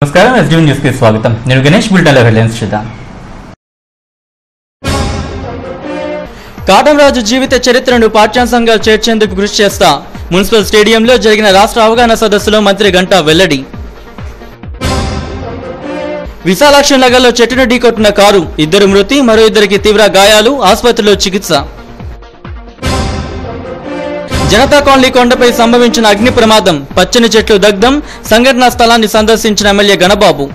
నమస్కారం SDV news కి స్వాగతం. నేను గణేష్. బులెటిన్లో హెడ్లైన్స్ చూద్దాం. కాటంరాజు జీవిత చరిత్రను పాఠ్యాంశంగా చేర్చేందుకు కృషి చేస్తా. మున్సిపల్ స్టేడియంలో జరిగిన రాష్ట్ర అవగాహన సదస్సులో మంత్రి గంటా వెల్లడి. విశాలాక్షి నగర్లో చెట్టును ఢీకొట్టిన కారు, 2 మృతి, మరో 2కి తీవ్ర గాయాలు, ఆసుపత్రిలో చికిత్స. జనతా కాలనీ కొండపై సంభవించిన అగ్ని ప్రమాదం, పచ్చని చెట్లు దగ్ధం, సంఘటనా స్థలాన్ని సందర్శించిన ఎమ్మెల్యే గణబాబు.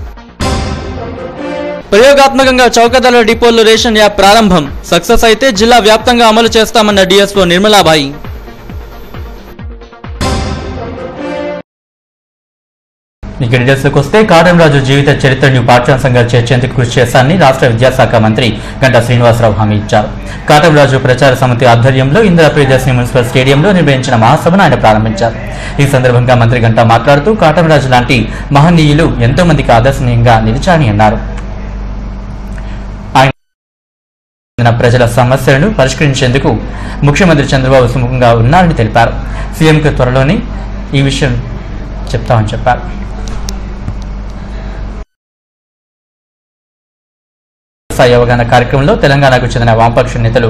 ప్రయోగాత్మకంగా చౌకధరల డిపోల్లో రేషన్ యాప్ ప్రారంభం, సక్సెస్ అయితే జిల్లా వ్యాప్తంగా అమలు చేస్తామన్న డిఎస్ఓ నిర్మలాబాయి. ఇక డీటెయిల్స్లోకి వస్తే, కాటంరాజు జీవిత చరిత్రను పాఠ్యాంశంగా చేర్చేందుకు కృషి చేస్తానని రాష్ట్ర విద్యాశాఖ మంత్రి గంటా శ్రీనివాసరావు హామీ ఇచ్చారు. కాటంరాజు ప్రచార సమితి ఆధ్వర్యంలో ఇందిరా ప్రియదర్శిని మున్సిపల్ స్టేడియంలో నిర్వహించిన మహాసభను ఆయన ప్రారంభించారు. ఈ సందర్భంగా మంత్రి గంటా మాట్లాడుతూ, కాటంరాజు లాంటి మహనీయులు ఎంతో మందికి ఆదర్శనీయంగా నిలిచారని అన్నారు. ఆయన ప్రజల సమస్యలను పరిష్కరించేందుకు ముఖ్యమంత్రి చంద్రబాబు సుముఖంగా ఉన్నారని తెలిపారు. సీఎంకు త్వరలోనే ఈ విషయం చెప్తామని చెప్పారు. అవగాహన కార్యక్రమంలో తెలంగాణకు చెందిన వామపక్ష నేతలు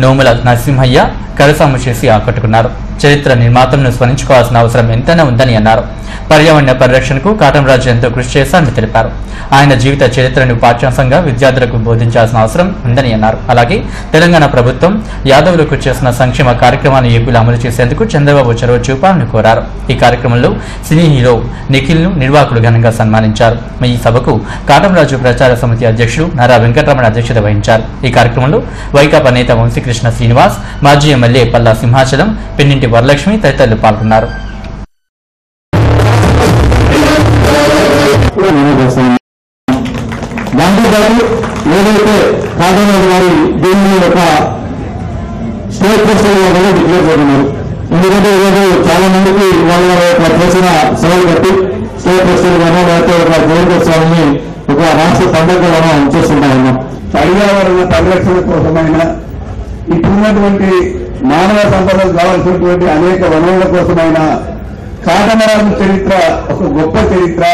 నోముల నరసింహయ్య కరసాము చేసి ఆకట్టుకున్నారు. చరిత్ర నిర్మాతలను స్మరించుకోవాల్సిన అవసరం ఎంతైనా ఉందని అన్నారు. పర్యావరణ పరిరక్షణకు కాటంరాజు ఎంతో కృషి చేశారని తెలిపారు. ఆయన జీవిత చరిత్రను పాఠ్యాంశంగా విద్యార్థులకు బోధించాల్సిన అవసరం ఉందని అన్నారు. అలాగే తెలంగాణ ప్రభుత్వం యాదవులకు చేసిన సంక్షేమ కార్యక్రమాన్ని ఏపీలో అమలు చేసేందుకు చంద్రబాబు చొరవ చూపాలని కోరారు. ఈ కార్యక్రమంలో సినీ హీరో నిఖిల్ను నిర్వాహకులు ఘనంగా సన్మానించారు. ఈ సభకు కాటంరాజు ప్రచార సమితి అధ్యక్షుడు నారా వెంకటరమణ అధ్యక్షత వహించారు. ఈ కార్యక్రమంలో వైకాపా నేత వంశీకృష్ణ శ్రీనివాస్, మాజీ ఎమ్మెల్యే పల్లా సింహాచలం, పెన్నింటి వరలక్ష్మి తదితరులు పాల్గొన్నారు. ఏదైతే కాటంరాజు గారి దీన్ని ఒక స్టేట్ ఫెస్టివల్ కూడా డిక్లేర్ చేస్తున్నారు. ఎందుకంటే ఈరోజు చాలా మందికి వాళ్ళ చేసిన సేవలు బట్టి స్టేట్ ఫెస్టివల్ గానో లేకపోతే ఒక జయంతోత్సవాన్ని ఒక రాష్ట్ర పండుగగానో చేస్తున్నాము. పర్యావరణ పరిరక్షణ కోసమైనా ఇప్పుడున్నటువంటి మానవ సంపదకు కావాల్సినటువంటి అనేక వనరుల కోసమైనా కాటంరాజు చరిత్ర ఒక గొప్ప చరిత్ర.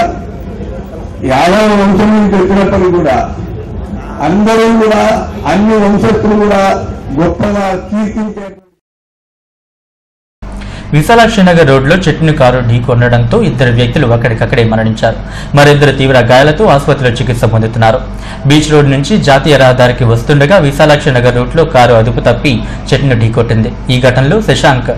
యాదవ వంశం నుంచి వచ్చినప్పటికీ కూడా అందరూ కూడా అన్ని వంశస్థులు కూడా గొప్పగా కీర్తించే. విశాలాక్షి నగర్ రోడ్లో చెట్టును కారు ఢీకొనడంతో 2 వ్యక్తులు అక్కడికక్కడే మరణించారు. మరిద్దరు తీవ్ర గాయాలతో ఆసుపత్రిలో చికిత్స పొందుతున్నారు. బీచ్ రోడ్ నుంచి జాతీయ రహదారికి వస్తుండగా విశాలాక్షి నగర్ రూట్లో కారు అదుపు తప్పి చెట్టును ఢీకొట్టింది. ఈ ఘటనలో శశాంక్,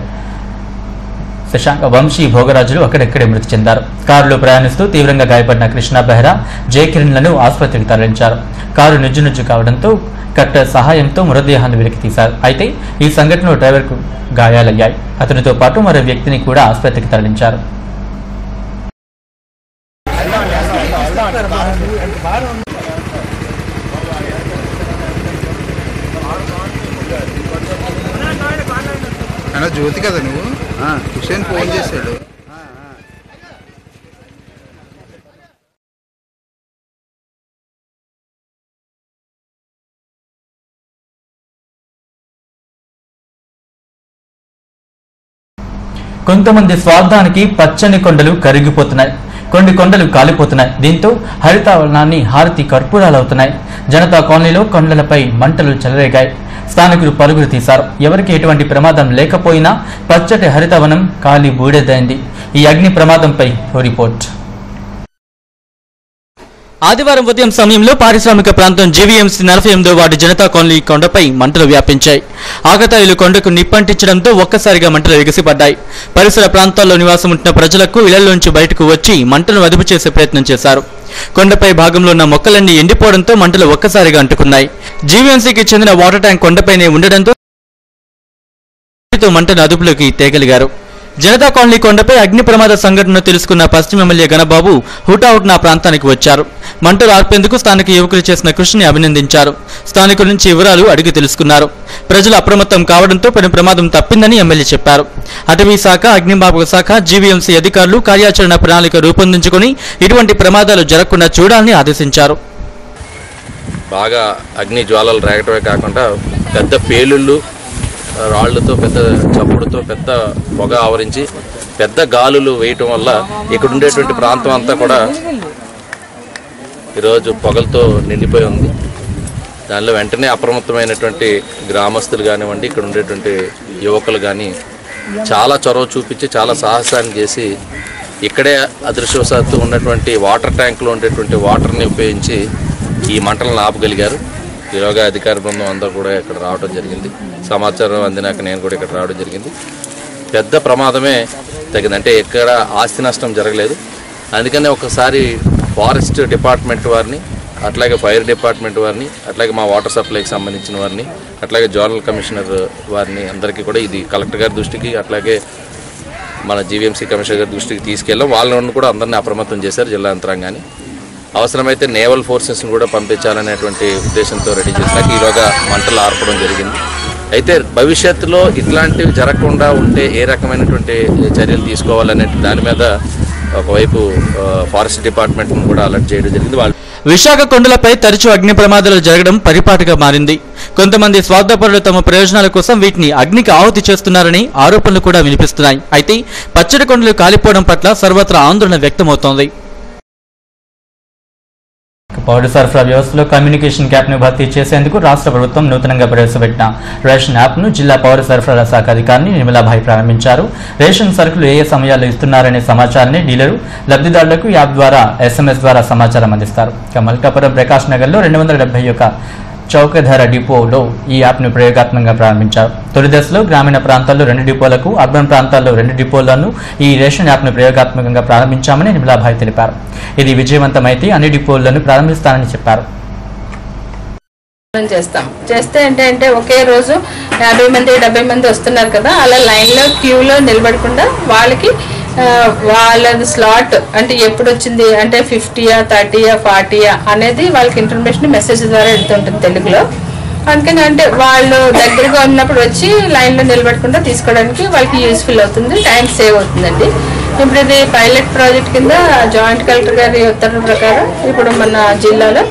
వంశీ, భోగరాజులు అక్కడెక్కడే మృతి చెందారు. కారులో ప్రయాణిస్తూ తీవ్రంగా గాయపడిన కృష్ణ బెహ్రా, జయకిరణ్లను ఆసుపత్రికి తరలించారు. కారు నుజ్జు కావడంతో కట్టర్ సహాయంతో మృతదేహాన్ని వెలికి తీశారు. అయితే ఈ సంఘటనలో డ్రైవర్కు గాయాలయ్యాయి. అతనితో పాటు మరో వ్యక్తిని కూడా ఆసుపత్రికి తరలించారు. జ్యోతి కదా నువ్వు, హుసేన్ ఫోన్ చేశాడు. కొంతమంది స్వార్థానికి పచ్చని కొండలు కరిగిపోతున్నాయి, కొన్ని కొండలు కాలిపోతున్నాయి. దీంతో హరితావరణాన్ని హారతి కర్పూరాలవుతున్నాయి. జనతా కాలనీలో కొండలపై మంటలు చెలరేగాయి. స్థానికులు పరుగులు తీశారు. ఎవరికి ఎటువంటి ప్రమాదం లేకపోయినా పచ్చటి హరితవనం కాలి బూడిదైంది. ఈ అగ్ని ప్రమాదంపై రిపోర్ట్. ఆదివారం ఉదయం సమయంలో పారిశ్రామిక ప్రాంతం జీవీఎంసీ 48వ వార్డు జనతా కాలనీ కొండపై మంటలు వ్యాపించాయి. ఆకతాయిలు కొండకు నిప్పంటించడంతో ఒక్కసారిగా మంటలు ఎగసిపడ్డాయి. పరిసర ప్రాంతాల్లో నివాసం ఉంటున్న ప్రజలకు ఇళ్లలోంచి బయటకు వచ్చి మంటలను అదుపు చేసే ప్రయత్నం చేశారు. కొండపై భాగంలో ఉన్న మొక్కలన్నీ ఎండిపోవడంతో మంటలు ఒక్కసారిగా అంటుకున్నాయి. జీవీఎంసీకి చెందిన వాటర్ ట్యాంక్ కొండపైనే ఉండడంతో మంటను అదుపులోకి తేగలిగారు. జనతా కాలనీ కొండపై అగ్ని ప్రమాద సంఘటనను తెలుసుకున్న పశ్చిమ ఎమ్మెల్యే గణబాబు హుటాహుటిన ప్రాంతానికి వచ్చారు. మంటలు ఆర్పేందుకు స్థానిక యువకులు చేసిన కృషిని అభినందించారు. స్థానికుల నుంచి వివరాలు అడిగి తెలుసుకున్నారు. ప్రజలు అప్రమత్తం కావడంతో పెను ప్రమాదం తప్పిందని ఎమ్మెల్యే చెప్పారు. అటవీ శాఖ, అగ్నిమాపక శాఖ, జీవీఎంసీ అధికారులు కార్యాచరణ ప్రణాళిక రూపొందించుకుని ఇటువంటి ప్రమాదాలు జరగకుండా చూడాలని ఆదేశించారు. బాగా అగ్ని జ్వాలలు రేగటమే కాకుండా పెద్ద పేలుళ్ళు, రాళ్లతో, పెద్ద చప్పుడుతో పెద్ద పొగ ఆవరించి పెద్ద గాలులు వేయటం వల్ల ఇక్కడ ఉండేటువంటి ప్రాంతం అంతా కూడా ఈరోజు పొగలతో నిండిపోయి ఉంది. దానిలో వెంటనే అప్రమత్తమైనటువంటి గ్రామస్తులు కానివ్వండి, ఇక్కడ ఉండేటువంటి యువకులు కానీ చాలా చొరవ చూపించి చాలా సాహసాన్ని చేసి ఇక్కడే అదృష్టవశాత్తు ఉన్నటువంటి వాటర్ ట్యాంకులో ఉండేటువంటి వాటర్ని ఉపయోగించి ఈ మంటలను ఆపగలిగారు. ఈరోగా అధికార బృందం అందరూ కూడా ఇక్కడ రావడం జరిగింది. సమాచారం అందినాక నేను కూడా ఇక్కడ రావడం జరిగింది. పెద్ద ప్రమాదమే తగ్గింది, అంటే ఎక్కడ ఆస్తి నష్టం జరగలేదు. అందుకనే ఒకసారి ఫారెస్ట్ డిపార్ట్మెంట్ వారిని, అట్లాగే ఫైర్ డిపార్ట్మెంట్ వారిని, అట్లాగే మా వాటర్ సప్లైకి సంబంధించిన వారిని, అట్లాగే జోనల్ కమిషనర్ వారిని అందరికీ కూడా ఇది కలెక్టర్ గారి దృష్టికి, అట్లాగే మన జీవీఎంసీ కమిషనర్ గారి దృష్టికి తీసుకెళ్ళాం. వాళ్ళని కూడా అందరినీ అప్రమత్తం చేశారు జిల్లా యంత్రాంగాన్ని. అవసరమైతే నేవల్ ఫోర్సెస్ని కూడా పంపించాలనేటువంటి ఉద్దేశంతో రెడీ చేసినాక ఈరోగా మంటలు ఆర్పడం జరిగింది. అయితే భవిష్యత్తులో ఇట్లాంటివి జరగకుండా ఉంటే ఏ రకమైనటువంటి చర్యలు తీసుకోవాలనే దాని మీద ఒకవైపు ఫారెస్ట్ డిపార్ట్మెంట్ను కూడా అలర్ట్ చేయడం జరిగింది. వాళ్ళు విశాఖ కొండలపై తరచూ అగ్ని ప్రమాదాలు జరగడం పరిపాటిగా మారింది. కొంతమంది స్వార్థపరులు తమ ప్రయోజనాల కోసం వీటిని అగ్నికి ఆహుతి చేస్తున్నారని ఆరోపణలు కూడా వినిపిస్తున్నాయి. అయితే పచ్చడి కొండలు కాలిపోవడం పట్ల సర్వత్రా ఆందోళన వ్యక్తమవుతోంది. పౌర సరఫరా వ్యవస్థలో కమ్యూనికేషన్ గ్యాప్ను భర్తీ చేసేందుకు రాష్ట్ర ప్రభుత్వం నూతనంగా ప్రవేశపెట్టిన రేషన్ యాప్ను జిల్లా పౌర సరఫరాల శాఖ అధికారిని నిర్మలాభాయ్ ప్రారంభించారు. రేషన్ సరుకులు ఏ సమయాల్లో ఇస్తున్నారనే సమాచారాన్ని డీలరు లబ్ధిదారులకు యాప్ ద్వారా SMS ద్వారా సమాచారం అందిస్తారు. మల్కాపురం ప్రకాష్ నగర్లో 271 చౌకధర డిపోలో ఈ యాప్ను ప్రయోగాత్మకంగా ప్రారంభించారు. తొలి దశలో గ్రామీణ ప్రాంతాల్లో 2 డిపోలకు, అర్బన్ ప్రాంతాల్లో 2 డిపోలను ఈ రేషన్ యాప్ను ప్రయోగాత్మకంగా ప్రారంభించామని నిర్మలాభాయ్ తెలిపారు. ఇది విజయవంతమైతే అన్ని డిపోలను ప్రారంభిస్తానని చెప్పారు. చేస్తే ఏంటంటే ఒకే రోజు 50 మంది 70 మంది వస్తున్నారు కదా, అలా లైన్లో క్యూలో నిలబడకుండా వాళ్ళకి వాళ్ళది స్లాట్ అంటే ఎప్పుడు వచ్చింది అంటే 50యా 30యా 40యా అనేది వాళ్ళకి ఇన్ఫర్మేషన్ మెసేజ్ ద్వారా వెళ్తుంటుంది తెలుగులో. అందుకని అంటే వాళ్ళు దగ్గరగా ఉన్నప్పుడు వచ్చి లైన్లో నిలబడకుండా తీసుకోవడానికి వాళ్ళకి యూస్ఫుల్ అవుతుంది, టైం సేవ్ అవుతుందండి. ఇప్పుడు ఇది పైలట్ ప్రాజెక్ట్ కింద జాయింట్ కలెక్టర్ గారి ఉత్తర్వుల ప్రకారం ఇప్పుడు మన జిల్లాలో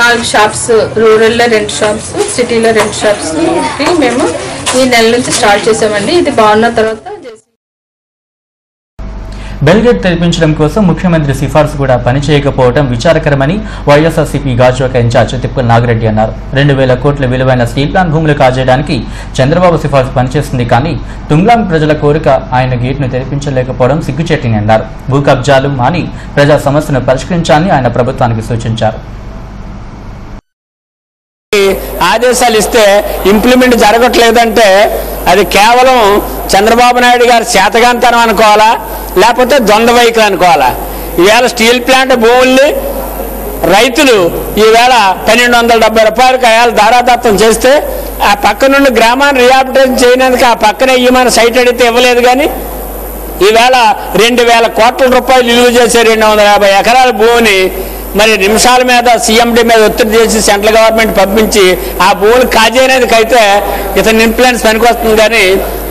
4 షాప్స్, రూరల్లో 2 షాప్స్, సిటీలో 2 షాప్స్కి మేము ఈ నెల నుంచి స్టార్ట్ చేసామండి. ఇది బాగున్న తర్వాత బెల్గేట్ తెరిపించడం కోసం ముఖ్యమంత్రి సిఫార్సు కూడా పనిచేయకపోవడం విచారకరమని వైఎస్ఆర్సీపీ గాజువాక ఇన్ఛార్జ్ తిప్పల నాగిరెడ్డి అన్నారు. 2000 కోట్ల విలువైన స్టీల్ ప్లాంట్ భూములు కాజేయడానికి చంద్రబాబు సిఫార్సు పనిచేస్తుంది, కానీ తుంగ్లాంగ్ ప్రజల కోరిక ఆయన గేట్ను తెరిపించలేకపోవడం సిగ్గుచేటని అన్నారు. భూ కబ్జాలు మాని ప్రజా సమస్యను పరిష్కరించాలని ఆయన ప్రభుత్వానికి సూచించారు. ఆదేశాలు ఇస్తే ఇంప్లిమెంట్ జరగట్లేదంటే అది కేవలం చంద్రబాబు నాయుడు గారి చేతగాంతనం అనుకోవాలా, లేకపోతే ద్వంద్వ వైఖరి అనుకోవాలా. ఈవేళ స్టీల్ ప్లాంట్ భూముల్ని రైతులు ఈవేళ 1270 రూపాయలకు అయాలు ధారాదత్తం చేస్తే ఆ పక్క నుండి గ్రామాన్ని రీహాబిలిటేషన్ చేయడానికి ఆ పక్కనే ఇవ్వమని సైట్ అడిగితే ఇవ్వలేదు. కానీ ఈవేళ 2000 కోట్ల రూపాయలు విలువ చేసే 250 ఎకరాల భూమిని మరి నిమిషాల మీద సీఎండీ మీద ఒత్తిడి చేసి సెంట్రల్ గవర్నమెంట్ పంపించి ఆ భూములు కాజేయడానికి అయితే ఇతని ఇన్ఫ్లుయెన్స్ పనికొస్తుంది, కానీ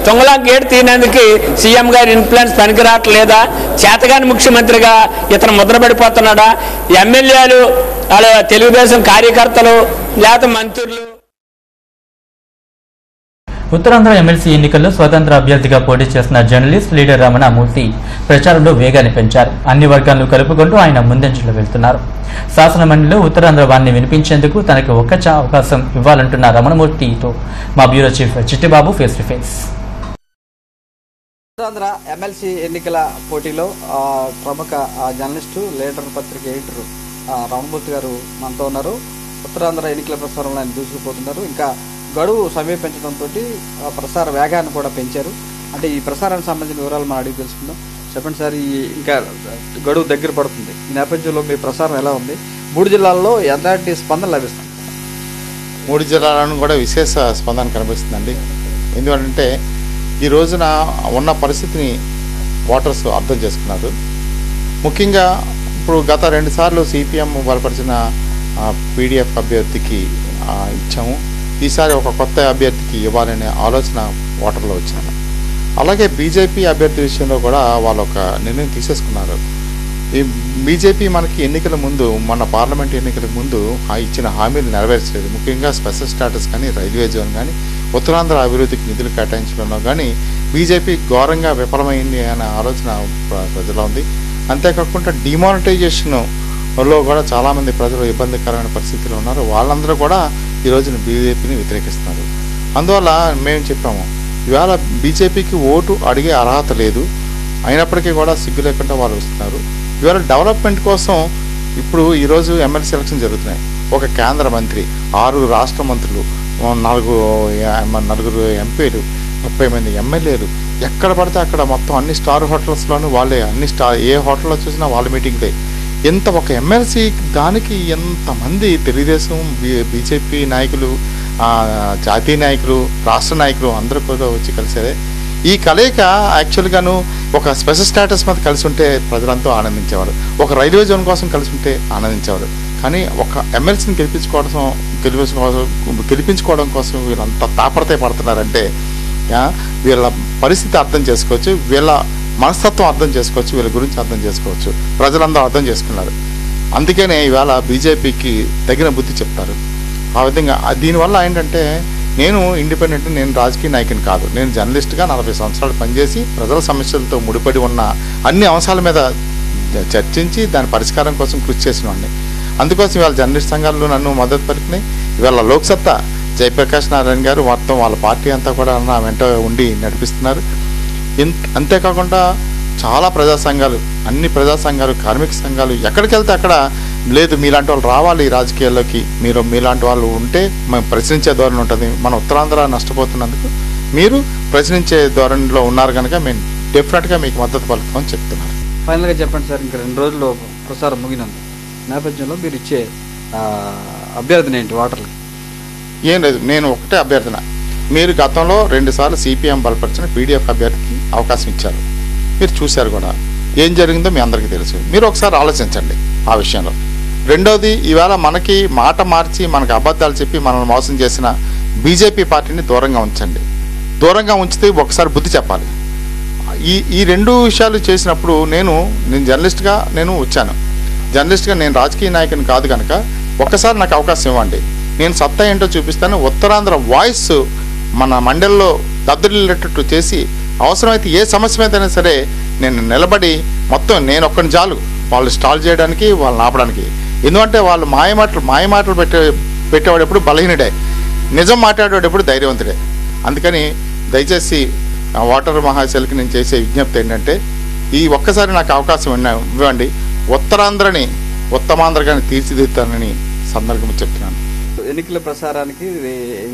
తుంగలాంగ్ గేట్ తీయడానికి సీఎం గారి ఇన్ఫ్లుయెన్స్ పనికిరావట్లేదా? చేతగాని ముఖ్యమంత్రిగా ఇతను ముద్రపడిపోతున్నాడా? ఎమ్మెల్యేలు అలా తెలుగుదేశం కార్యకర్తలు లేకపోతే మంత్రులు. ఉత్తరాంధ్ర ఎమ్మెల్సీ ఎన్నికల్లో స్వతంత్ర అభ్యర్థిగా పోటీ చేస్తున్న జర్నలిస్ట్ లీడర్ రమణమూర్తి ప్రచారంలో వేగాన్ని పెంచారు. అన్ని వర్గాలను కలుపుకుంటూ ఆయన ముందంజలో వెళ్తున్నారు. శాసనమండలిలో ఉత్తరాంధ్ర వారిని వినిపించేందుకు తనకు ఒక్క అవకాశం ఇవ్వాలంటున్న రమణమూర్తితో మా bureau chief Chittibabu face to face. Uttarandhra MLC ఎన్నికల పోటీలో ప్రముఖ జర్నలిస్టు లీడర్ పత్రిక ఎడిటర్ రమణమూర్తి గారు మనతో ఉన్నారు. ఉత్తరాంధ్ర ఎన్నికల ప్రసారంలో ఆయన దూసుకుపోతున్నారు. ఇంకా గడువు సమీపించడంతో ప్రసార వేగాన్ని కూడా పెంచారు. అంటే ఈ ప్రసారానికి సంబంధించిన వివరాలు మనం అడిగి తెలుసుకుందాం. చెప్పండి సార్, ఈ ఇంకా గడువు దగ్గర పడుతుంది, ఈ నేపథ్యంలో మీ ప్రసారం ఎలా ఉంది? 3 జిల్లాల్లో ఎలాంటి స్పందన లభిస్తుంది? 3 జిల్లాలను కూడా విశేష స్పందన కనిపిస్తుందండి. ఎందుకంటే ఈ రోజున ఉన్న పరిస్థితిని ఓటర్స్ అర్థం చేసుకున్నారు. ముఖ్యంగా ఇప్పుడు గత 2 సార్లు సిపిఎం బలపరిచిన పీడిఎఫ్ అభ్యర్థికి ఇచ్చాము. ఈసారి ఒక కొత్త అభ్యర్థికి ఇవ్వాలనే ఆలోచన ఓటర్లో వచ్చింది. అలాగే బీజేపీ అభ్యర్థి విషయంలో కూడా వాళ్ళు ఒక నిర్ణయం తీసేసుకున్నారు. ఈ బీజేపీ మనకి ఎన్నికల ముందు మన పార్లమెంట్ ఎన్నికల ముందు ఇచ్చిన హామీలు నెరవేర్చలేదు. ముఖ్యంగా స్పెషల్ స్టాటస్ కానీ, రైల్వే జోన్ కానీ, ఉత్తరాంధ్ర అభివృద్ధికి నిధులు కేటాయించడంలో కానీ బీజేపీ ఘోరంగా విఫలమైంది అనే ఆలోచన ప్రజల్లో ఉంది. అంతేకాకుండా డిమానిటైజేషన్లో కూడా చాలామంది ప్రజలు ఇబ్బందికరమైన పరిస్థితుల్లో ఉన్నారు. వాళ్ళందరూ కూడా ఈ రోజున బీజేపీని వ్యతిరేకిస్తున్నారు. అందువల్ల మేము చెప్పాము, ఇవాళ బీజేపీకి ఓటు అడిగే అర్హత లేదు, అయినప్పటికీ కూడా సిగ్గు లేకుండా వాళ్ళు వస్తున్నారు. ఇవాళ డెవలప్మెంట్ కోసం ఇప్పుడు ఈరోజు ఎమ్మెల్సీ ఎలక్షన్ జరుగుతున్నాయి. ఒక కేంద్ర మంత్రి, 6 రాష్ట్ర మంత్రులు, 4 ఎంపీలు, 30 మంది ఎమ్మెల్యేలు, ఎక్కడ పడితే అక్కడ మొత్తం అన్ని స్టార్ హోటల్స్లోనూ వాళ్ళే, ఏ హోటల్లో చూసినా వాళ్ళ మీటింగ్లే. ఎంత ఒక ఎమ్మెల్సీ దానికి ఎంతమంది తెలుగుదేశం, బీజేపీ నాయకులు, జాతీయ నాయకులు, రాష్ట్ర నాయకులు అందరూ కూడా వచ్చి కలిసేదే. ఈ కలయిక యాక్చువల్గాను ఒక స్పెషల్ స్టేటస్ మీద కలిసి ఉంటే ప్రజలంతా ఆనందించేవారు, ఒక రైల్వే జోన్ కోసం కలిసి ఉంటే ఆనందించేవారు. కానీ ఒక ఎమ్మెల్సీని గెలిపించుకోవడం కోసం వీళ్ళంతా తాపడతే పడుతున్నారంటే వీళ్ళ పరిస్థితి అర్థం చేసుకోవచ్చు, వీళ్ళ మనస్తత్వం అర్థం చేసుకోవచ్చు, వీళ్ళ గురించి అర్థం చేసుకోవచ్చు. ప్రజలందరూ అర్థం చేసుకున్నారు. అందుకనే ఇవాళ బీజేపీకి తగిన బుద్ధి చెప్తారు. ఆ విధంగా దీనివల్ల ఏంటంటే, నేను ఇండిపెండెంట్, నేను రాజకీయ నాయకుని కాదు, నేను జర్నలిస్ట్గా 40 సంవత్సరాలు పనిచేసి ప్రజల సమస్యలతో ముడిపడి ఉన్న అన్ని అంశాల మీద చర్చించి దాని పరిష్కారం కోసం కృషి చేసిన వాడిని. అందుకోసం ఇవాళ జర్నలిస్ట్ సంఘాలు నన్ను మద్దతు పలికినాయి. ఇవాళ లోక్సత్తా జయప్రకాష్ నారాయణ గారు మొత్తం వాళ్ళ పార్టీ అంతా కూడా నా వెంట ఉండి నడిపిస్తున్నారు. అంతేకాకుండా చాలా ప్రజా సంఘాలు, అన్ని ప్రజా సంఘాలు, కార్మిక సంఘాలు ఎక్కడికి వెళ్తే అక్కడ లేదు మీలాంటి వాళ్ళు రావాలి రాజకీయాల్లోకి, మీలాంటి వాళ్ళు ఉంటే మేము ప్రశ్నించే ధోరణి ఉంటుంది, మన ఉత్తరాంధ్ర నష్టపోతున్నందుకు మీరు ప్రశ్నించే ధోరణిలో ఉన్నారు కనుక మేము డెఫినెట్గా మీకు మద్దతు పలుకుతామని చెప్తున్నారు. ఫైనల్గా చెప్పండి సార్, ఇంకా 2 రోజుల్లో ప్రసారం ముగినందు నేపథ్యంలో మీరు ఇచ్చే అభ్యర్థన ఏంటి ఓటర్లకి? ఏం లేదు, నేను ఒకటే అభ్యర్థన, మీరు గతంలో 2 సార్లు సిపిఎం బలపరిచిన పీడీఎఫ్ అభ్యర్థికి అవకాశం ఇచ్చారు, మీరు చూశారు కూడా ఏం జరిగిందో మీ అందరికీ తెలుసు. మీరు ఒకసారి ఆలోచించండి ఆ విషయంలో. రెండోది, ఈవేళ మనకి మాట మార్చి మనకు అబద్ధాలు చెప్పి మనల్ని మోసం చేసిన బీజేపీ పార్టీని దూరంగా ఉంచండి. దూరంగా ఉంచితే ఒకసారి బుద్ధి చెప్పాలి. ఈ 2 విషయాలు చేసినప్పుడు నేను జర్నలిస్ట్గా వచ్చాను. జర్నలిస్ట్గా నేను రాజకీయ నాయకుని కాదు కనుక ఒక్కసారి నాకు అవకాశం ఇవ్వండి, నేను సత్తా ఏంటో చూపిస్తాను. ఉత్తరాంధ్ర వాయిస్ మన మండలిలో దద్దరిల్లేటట్టు చేసి అవసరమైతే ఏ సమస్య మీదైనా సరే నేను నిలబడి మొత్తం నేను ఒక్కని చాలు వాళ్ళు స్టాల్ చేయడానికి, వాళ్ళని ఆపడానికి. ఎందుకంటే వాళ్ళు మాయమాటలు పెట్టేవాడు ఎప్పుడు బలహీనుడే, నిజం మాట్లాడేవాడు ఎప్పుడు ధైర్యవంతుడే. అందుకని దయచేసి ఓటర్ మహాశైలికి నేను చేసే విజ్ఞప్తి ఏంటంటే, ఈ ఒక్కసారి నాకు అవకాశం ఇవ్వండి, ఉత్తరాంధ్రని ఉత్తమాంధ్రగాని తీర్చిదిద్దుతానని సందర్భంగా చెప్తున్నాను. ఎన్నికల ప్రసారానికి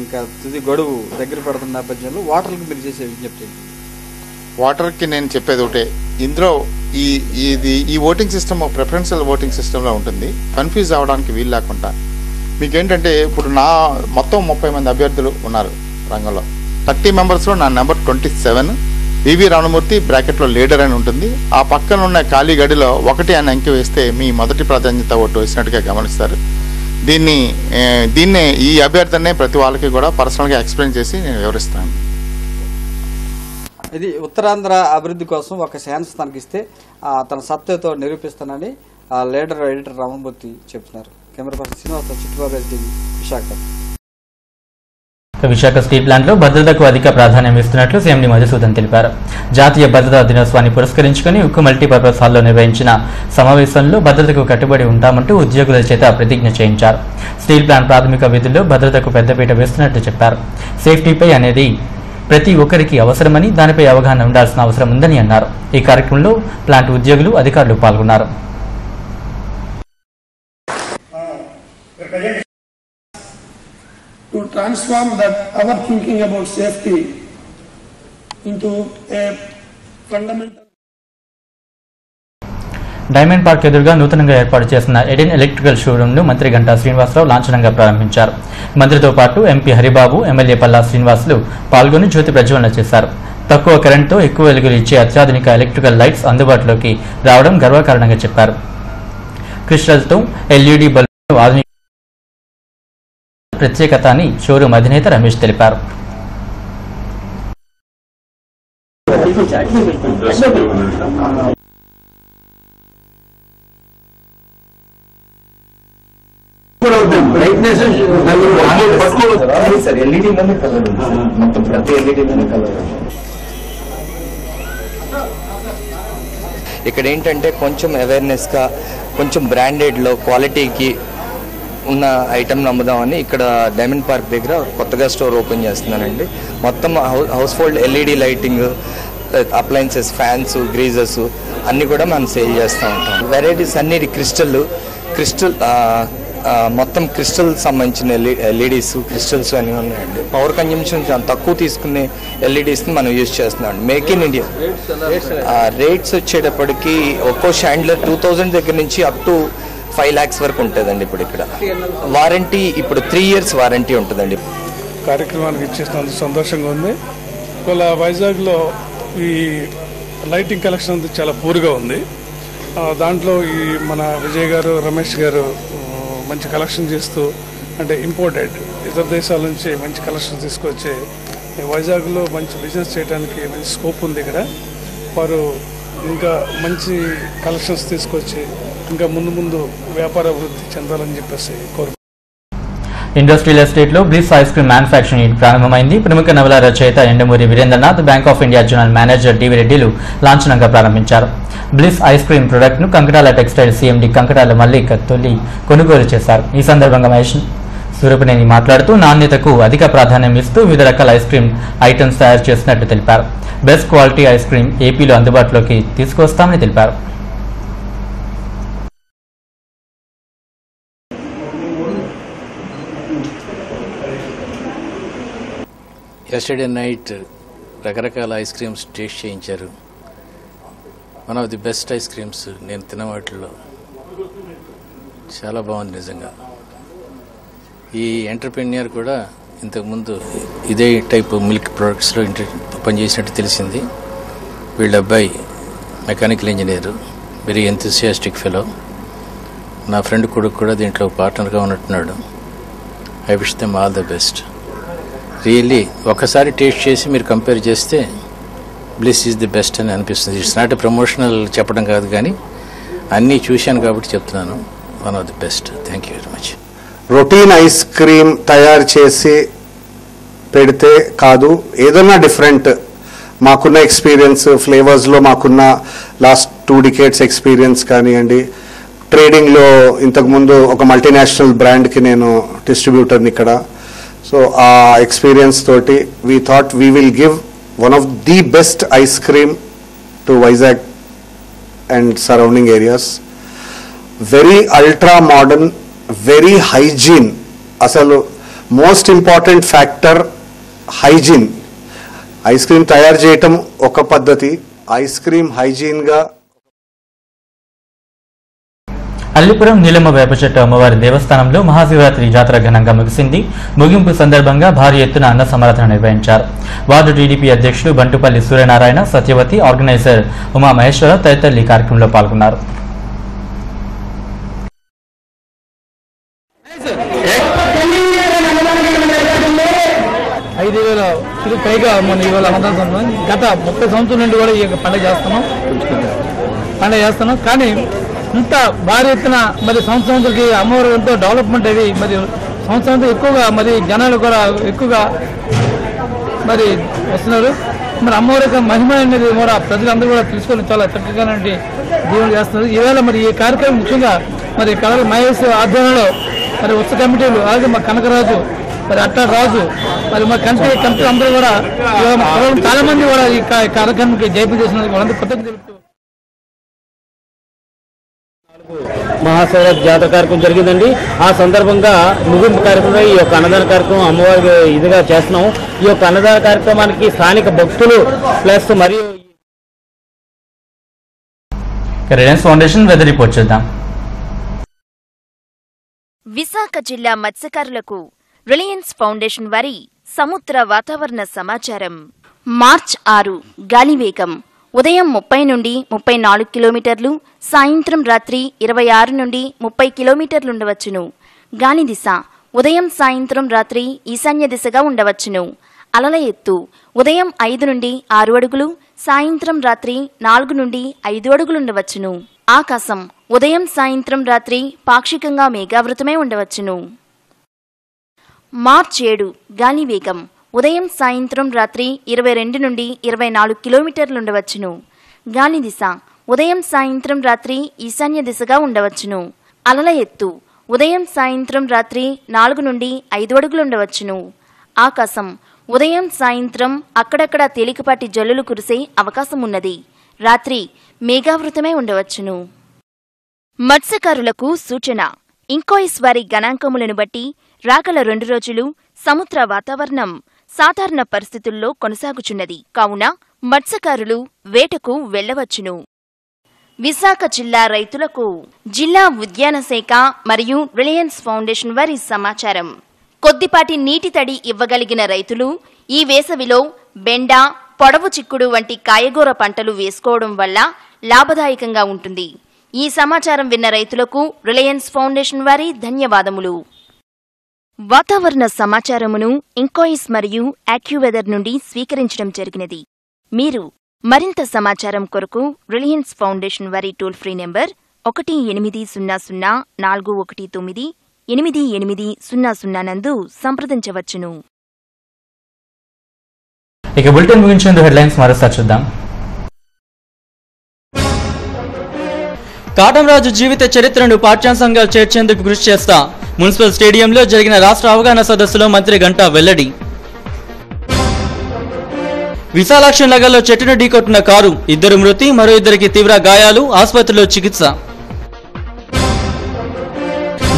ఇంకా తుది గడువు దగ్గర పడుతున్న నేపథ్యంలో ఓటర్లకు మీరు చేసే విజ్ఞప్తి? ఓటర్కి నేను చెప్పేది ఒకటే, ఇందులో ఈ ఓటింగ్ సిస్టమ్ ప్రిఫరెన్షియల్ ఓటింగ్ సిస్టంలో ఉంటుంది, కన్ఫ్యూజ్ అవ్వడానికి వీలు లేకుండా. మీకేంటంటే ఇప్పుడు నా మొత్తం 30 మంది అభ్యర్థులు ఉన్నారు రంగంలో. 30 మెంబర్స్లో నా నెంబర్ 27 వివి రామమూర్తి బ్రాకెట్లో లీడర్ అని ఉంటుంది. ఆ పక్కన ఉన్న ఖాళీ గడిలో 1 అని అంకె వేస్తే మీ మొదటి ప్రాధాన్యత ఓటు వేసినట్టుగా గమనిస్తారు. దీన్నే ఈ అభ్యర్థనే ప్రతి వాళ్ళకి కూడా పర్సనల్గా ఎక్స్ప్లెయిన్ చేసి నేను వివరిస్తాను. ఇది ఉత్తరాంధ్ర అభివృద్ధి కోసం ఒక ఛాన్స్ తనకిస్తే తన సత్తాతో నిరూపిస్తానని లీడర్ ఎడిటర్ రామమూర్తి చెప్తున్నారు. Camera person Srinivasa, Chittubabu TV, Visakha. Visakha steel ప్లాంట్లో భద్రతకు అధిక ప్రాధాన్యం ఇస్తున్నట్లు సీఎం మధుసూదన్ తెలిపారు. జాతీయ భద్రతా దినోత్సవాన్ని పురస్కరించుకుని ఉక్కు మల్టీపర్పస్ హాల్లో నిర్వహించిన సమావేశంలో భద్రతకు కట్టుబడి ఉంటామంటూ ఉద్యోగుల చేత ప్రతిజ్ఞ చేయించారు. స్టీల్ ప్లాంట్ ప్రాథమిక విధుల్లో భద్రతకు పెద్దపీట వేస్తున్నట్లు చెప్పారు. సేఫ్టీపై అనేది ప్రతి ఒక్కరికి అవసరమని, దానిపై అవగాహన ఉండాల్సిన అవసరం ఉందని అన్నారు. ఈ కార్యక్రమంలో ప్లాంట్ ఉద్యోగులు, అధికారులు పాల్గొన్నారు. To transform that our thinking about safety into a fundamental. Diamond park ఎదురుగా నూతనంగా ఏర్పాటు చేసిన ఎడెన్ ఎలక్ట్రికల్ షోరూంను మంత్రి గంటా శ్రీనివాసరావు లాంఛనంగా ప్రారంభించారు. మంత్రితో పాటు ఎంపీ హరిబాబు, ఎమ్మెల్యే పల్లా శ్రీనివాసులు పాల్గొని జ్యోతి ప్రజ్వలన చేశారు. తక్కువ కరెంటుతో ఎక్కువ వెలుగులు ఇచ్చే అత్యాధునిక ఎలక్ట్రికల్ లైట్స్ అందుబాటులోకి రావడం గర్వకారణంగా చెప్పారు. క్రిస్టల్తో ఎల్ఈడీ బల్బులు ఆధునిక ప్రత్యేకత అని షోరూం అధినేత రమేష్ తెలిపారు. కూడా అవుతాయి బ్రైట్నెస్ సార్ ఎల్ఈడి లోనే కలర్ మొత్తం ప్రతి ఎల్ఈడి లోనే కలర్. ఇక్కడ ఏంటంటే కొంచెం అవేర్నెస్గా కొంచెం బ్రాండెడ్లో క్వాలిటీకి ఉన్న ఐటమ్ అమ్ముదామని ఇక్కడ డైమండ్ పార్క్ దగ్గర కొత్తగా స్టోర్ ఓపెన్ చేస్తున్నానండి. మొత్తం house hold LED lighting, appliances, fans, geysers అన్నీ కూడా మనం సేల్ చేస్తూ ఉంటాం. వెరైటీస్ అన్ని క్రిస్టల్ మొత్తం క్రిస్టల్ సంబంధించిన ఎల్ఈడీస్, క్రిస్టల్స్ అన్నీ ఉన్నాయండి. పవర్ కన్జంప్షన్ చాలా తక్కువ తీసుకునే ఎల్ఈడీస్ని మనం యూజ్ చేస్తున్నాం. Make in India. రేట్స్ వచ్చేటప్పటికి ఒక్కో షాండ్లర్ 2000 దగ్గర నుంచి అప్ టు 5 lakhs వరకు ఉంటుందండి. ఇప్పుడు ఇక్కడ వారంటీ ఇప్పుడు 3 years వారంటీ ఉంటుందండి. కార్యక్రమానికి ఇచ్చేసినందుకు సంతోషంగా ఉంది. ఇవాళ వైజాగ్లో ఈ లైటింగ్ కలెక్షన్ అంతా చాలా పూర్గా ఉంది. దాంట్లో ఈ మన విజయ్ గారు, రమేష్ గారు మంచి కలెక్షన్ చేస్తూ, అంటే ఇంపోర్టెడ్ ఇతర దేశాల నుంచి మంచి కలెక్షన్ తీసుకొచ్చి వైజాగ్లో మంచి బిజినెస్ చేయడానికి మంచి స్కోప్ ఉంది. ఇక్కడ వారు ఇంకా మంచి కలెక్షన్స్ తీసుకొచ్చి ఇంకా ముందు వ్యాపార అభివృద్ధి చెందాలని చెప్పేసి కోరు. ఇండస్ట్రియల్ ఎస్టేట్ లో Bliss ice cream manufacturing unit ప్రారంభమైంది. ప్రముఖ నవల రచయిత Yandamuri Veerendranath, bank of India general manager DV రెడ్డిలు లాంఛనంగా ప్రారంభించారు. బ్లిస్ ఐస్ క్రీమ్ ప్రొడక్ట్ ను కంకటాల టెక్స్టైల్ సిఎండి కంకటాల మల్లిక్ తొలి కొనుగోలు చేశారు. ఈ సందర్భంగా మహేష్ సూరపనేని మాట్లాడుతూ నాణ్యతకు అధిక ప్రాధాన్యం ఇస్తూ వివిధ రకాల ఐస్ క్రీమ్ ఐటమ్స్ తయారు చేసినట్టు తెలిపారు. బెస్ట్ క్వాలిటీ ఐస్ క్రీమ్ ఏపీలో అందుబాటులోకి తీసుకొస్తామని తెలిపారు. ఎస్టర్డే నైట్ రకరకాల ఐస్ క్రీమ్స్ టేస్ట్ చేయించారు. One of the best ice creams నేను తిన్న వాటిల్లో. చాలా బాగుంది నిజంగా. ఈ ఎంటర్ప్రెన్యూర్ కూడా ఇంతకుముందు ఇదే టైప్ మిల్క్ ప్రొడక్ట్స్లో పనిచేసినట్టు తెలిసింది. వీళ్ళ అబ్బాయి mechanical engineer, very enthusiastic fellow. నా ఫ్రెండ్ కొడుకు కూడా దీంట్లో పార్ట్నర్గా ఉన్నట్టున్నాడు. I wish them all the best. Really ఒకసారి టేస్ట్ చేసి మీరు కంపేర్ చేస్తే బ్లిస్ ఈజ్ ది బెస్ట్ అని అనిపిస్తుంది. ఇట్స్ నాట్ ప్రమోషనల్ చెప్పడం కాదు, కానీ అన్నీ చూశాను కాబట్టి చెప్తున్నాను. One of the best. Thank you very much. Routine ice cream తయారు చేసి పెడితే కాదు, ఏదైనా డిఫరెంట్ మాకున్న ఎక్స్పీరియన్స్, ఫ్లేవర్స్లో మాకున్న లాస్ట్ 2 decades ఎక్స్పీరియన్స్ కానివ్వండి, ట్రేడింగ్లో ఇంతకుముందు ఒక మల్టీనేషనల్ బ్రాండ్కి నేను డిస్ట్రిబ్యూటర్ని ఇక్కడ. సో ఆ ఎక్స్పీరియన్స్ తోటి we thought we will give one of the best ice cream to Vizag and surrounding areas. Very ultra modern, very hygiene. అసలు most important factor hygiene. Ice cream తయారు చేయటం ఒక పద్ధతి, ఐస్ క్రీమ్ హైజీన్గా. అల్లిపురం నీలమ్మ వేప చెట్టు అమ్మవారి దేవస్థానంలో మహాశివరాత్రి జాతర ఘనంగా ముగిసింది. ముగింపు సందర్భంగా భారీ ఎత్తున అన్న సమరాధన నిర్వహించారు. వార్డు టీడీపీ అధ్యక్షులు బంటుపల్లి సూర్యనారాయణ, సత్యవతి, ఆర్గనైజర్ ఉమా మహేశ్వర తదితరులు ఈ కార్యక్రమంలో పాల్గొన్నారు. పైగా మన ఇవాళ గత 30 సంవత్సరాల నుండి కూడా ఈ పండుగ చేస్తున్నాం. కానీ ఇంత భారీ ఎత్తున మరి సంవత్సరానికి అమ్మవారు ఎంతో డెవలప్మెంట్ అయ్యి మరి సంవత్సరం ఎక్కువగా మరి జనాలు కూడా ఎక్కువగా మరి వస్తున్నారు. మరి అమ్మవారి యొక్క మహిమ అనేది కూడా ప్రజలందరూ కూడా తెలుసుకొని చాలా చక్కగా దీవెన చేస్తున్నారు. ఈవేళ మరి ఈ కార్యక్రమం ముఖ్యంగా మరి కళల మహేష్ ఆధ్వర్యంలో మరి ఉత్సవ కమిటీలు, అలాగే మా కనకరాజు, మరి అట్టా రాజు, మరి మా కమిటీ అందరూ కూడా చాలా మంది కూడా ఈ కార్యక్రమానికి జయపూజ చేసినందుకు వాళ్ళందరూ కృతజ్ఞతలు తెలుపుతూ మహాశివరాత్రి జాతర కార్యక్రమం జరిగిందండి. ఆ సందర్భంగా ముగింపు కార్యక్రమంలో ఈ యొక్క అన్నదాన కార్యక్రమం అమ్మవారికి ఇదిగా చేస్తున్నాం. ఈ యొక్క అన్నదాన కార్యక్రమానికి స్థానిక భక్తులు ప్లస్ మరియు రిలయన్స్ ఫౌండేషన్ వెదర్ రిపోర్ట్ చేద్దాం. విశాఖ జిల్లా మత్స్యకారులకు రిలయన్స్ ఫౌండేషన్ వారి సముద్ర వాతావరణ సమాచారం. మార్చ్ 6 గాలివేగం ఉదయం 30 నుండి 34 కిలోమీటర్లు, సాయంత్రం రాత్రి 26 నుండి 30 కిలోమీటర్లు ఉండవచ్చును. గాలి దిశ ఉదయం సాయంత్రం రాత్రి ఈశాన్య దిశగా ఉండవచ్చును. అలల ఎత్తు ఉదయం 5 నుండి 6 అడుగులు, సాయంత్రం రాత్రి 4 నుండి 5 అడుగులు ఉండవచ్చును. ఆకాశం ఉదయం సాయంత్రం రాత్రి పాక్షికంగా మేఘావృతమై ఉండవచ్చును. మార్చి 7 గాలి వేగం ఉదయం సాయంత్రం రాత్రి 22 నుండి 24 కిలోమీటర్లుండవచ్చును. గాలి దిశ ఉదయం సాయంత్రం రాత్రి ఈశాన్య దిశగా ఉండవచ్చును. అలల ఎత్తు ఉదయం సాయంత్రం రాత్రి 4 నుండి 5 అడుగులుండవచ్చును. ఆకాశం ఉదయం సాయంత్రం అక్కడక్కడ తేలికపాటి జల్లులు కురిసే అవకాశం ఉన్నది. రాత్రి మేఘావృతమై ఉండవచ్చును. మత్స్యకారులకు సూచన. ఇంకోయిస్ వారి గణాంకములను బట్టి రాగల 2 రోజులు సముద్ర వాతావరణం సాధారణ పరిస్థితుల్లో కొనసాగుచున్నది. కావున మత్స్యకారులు వేటకు వెళ్లవచ్చును. విశాఖ జిల్లా రైతులకు జిల్లా ఉద్యాన శాఖ మరియు రిలయన్స్ ఫౌండేషన్ వారి సమాచారం. కొద్దిపాటి నీటి తడి ఇవ్వగలిగిన రైతులు ఈ వేసవిలో బెండ, పొడవు చిక్కుడు వంటి కాయగూర పంటలు వేసుకోవడం వల్ల లాభదాయకంగా ఉంటుంది. ఈ సమాచారం విన్న రైతులకు రిలయన్స్ ఫౌండేషన్ వారి ధన్యవాదములు. వాతావరణ సమాచారమును ఇంకోయిస్ మరియు యాక్యువెదర్ నుండి స్వీకరించడం జరిగినది. మీరు మరింత సమాచారం కొరకు రిలయన్స్ ఫౌండేషన్ వారి టోల్ ఫ్రీ నెంబర్ 1800-419-8800 నందు సంప్రదించవచ్చును. ఇక బులెటిన్ ముగించేందుకు హెడ్లైన్స్ మరోసారి చూద్దాం. కాటంరాజు జీవిత చరిత్రను పాఠ్యాంశంగా చేర్చేందుకు కృషి చేస్తా. మున్సిపల్ స్టేడియంలో జరిగిన రాష్ట్ర అవగాహన సదస్సులో మంత్రి గంటా వెల్లడి. విశాలాక్షి నగర్లో చెట్టును ఢీకొట్టిన కారు, 2 మృతి, మరో 2కి తీవ్ర గాయాలు, ఆసుపత్రిలో చికిత్స.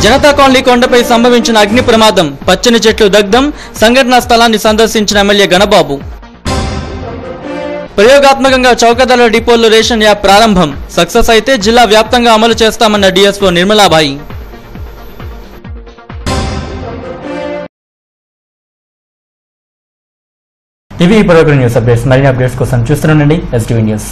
జనతా కాలనీ కొండపై సంభవించిన అగ్ని ప్రమాదం, పచ్చని చెట్లు దగ్ధం, సంఘటనా స్థలాన్ని సందర్శించిన ఎమ్మెల్యే గణబాబు. ప్రయోగాత్మకంగా చౌకధరల డిపోల్లో రేషన్ యాప్ ప్రారంభం, సక్సెస్ అయితే జిల్లా వ్యాప్తంగా అమలు చేస్తామన్న డిఎస్ఓ నిర్మలాబాయి. ఇవి ఇప్పుడు న్యూస్ అప్డేట్స్. మరిన్ని అప్డేట్స్ కోసం చూస్తూనే ఉండండి STV న్యూస్.